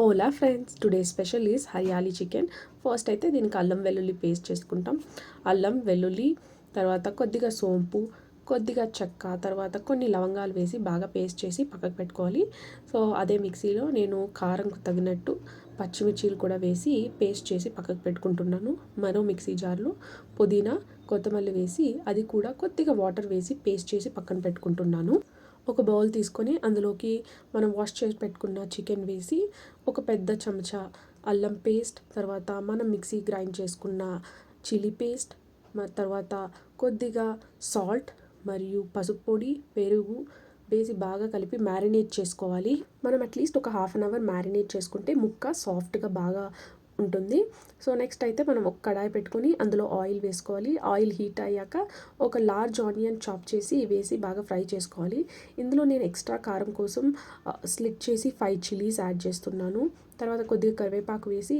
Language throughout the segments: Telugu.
Ola friends, today special is hariyali chicken. First అయితే దీనికి అల్లం వెల్లుల్లి పేస్ట్ చేసుకుంటాం. అల్లం వెల్లుల్లి, తర్వాత కొద్దిగా సోంపు, కొద్దిగా చెక్క, తర్వాత కొన్ని లవంగాలు వేసి బాగా పేస్ట్ చేసి పక్కకు పెట్టుకోవాలి. సో అదే మిక్సీలో నేను కారంకు తగినట్టు పచ్చిమిర్చీలు కూడా వేసి పేస్ట్ చేసి పక్కకు పెట్టుకుంటున్నాను. మరో మిక్సీ జార్లో పుదీనా, కొత్తమల్లి వేసి అది కూడా కొద్దిగా వాటర్ వేసి పేస్ట్ చేసి పక్కన పెట్టుకుంటున్నాను. ఒక బౌల్ తీసుకొని అందులోకి మనం వాష్ చేసి పెట్టుకున్న చికెన్ వేసి ఒక పెద్ద చెంచా అల్లం పేస్ట్, తర్వాత మనం మిక్సీ గ్రైండ్ చేసుకున్న చిల్లీ పేస్ట్, తర్వాత కొద్దిగా సాల్ట్ మరియు పసుపు పొడి, పెరుగు వేసి బాగా కలిపి మ్యారినేట్ చేసుకోవాలి. మనం అట్లీస్ట్ ఒక హాఫ్ అన్ అవర్ మ్యారినేట్ చేసుకుంటే ముక్క సాఫ్ట్గా బాగా ఉంటుంది. సో నెక్స్ట్ అయితే మనం ఒక కడాయి పెట్టుకొని అందులో ఆయిల్ వేసుకోవాలి. ఆయిల్ హీట్ అయ్యాక ఒక లార్జ్ ఆనియన్ చాప్ చేసి వేసి బాగా ఫ్రై చేసుకోవాలి. ఇందులో నేను ఎక్స్ట్రా కారం కోసం స్లిట్ చేసి 5 చిల్లీస్ యాడ్ చేస్తున్నాను. తర్వాత కొద్దిగా కరివేపాకు వేసి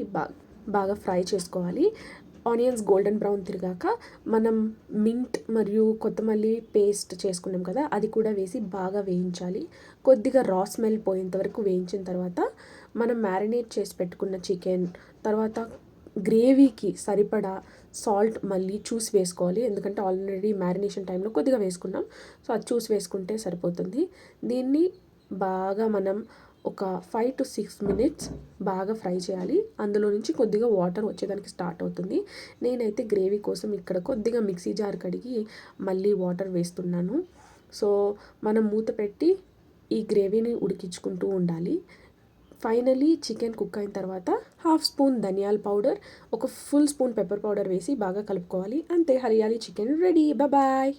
బాగా ఫ్రై చేసుకోవాలి. ఆనియన్స్ గోల్డెన్ బ్రౌన్ తిరిగాక మనం మింట్ మరియు కొత్తమల్లి పేస్ట్ చేసుకున్నాం కదా, అది కూడా వేసి బాగా వేయించాలి. కొద్దిగా రా స్మెల్ పోయేంత వరకు వేయించిన తర్వాత మనం మ్యారినేట్ చేసి పెట్టుకున్న చికెన్, తర్వాత గ్రేవీకి సరిపడా సాల్ట్ మళ్ళీ చూసి వేసుకోవాలి. ఎందుకంటే ఆల్రెడీ మ్యారినేషన్ టైంలో కొద్దిగా వేసుకున్నాం. సో అది చూసి వేసుకుంటే సరిపోతుంది. దీన్ని బాగా మనం ఒక 5 to 6 minutes బాగా ఫ్రై చేయాలి. అందులో నుంచి కొద్దిగా వాటర్ వచ్చేదానికి స్టార్ట్ అవుతుంది. నేనైతే గ్రేవీ కోసం ఇక్కడ కొద్దిగా మిక్సీ జార్ కడిగి మళ్ళీ వాటర్ వేస్తున్నాను. సో మనం మూత పెట్టి ఈ గ్రేవీని ఉడికించుకుంటూ ఉండాలి. ఫైనలీ చికెన్ కుక్ అయిన తర్వాత హాఫ్ స్పూన్ ధనియాల పౌడర్, ఒక ఫుల్ స్పూన్ పెప్పర్ పౌడర్ వేసి బాగా కలుపుకోవాలి. అంతే, హరియాలీ చికెన్ రెడీ. బాయ్.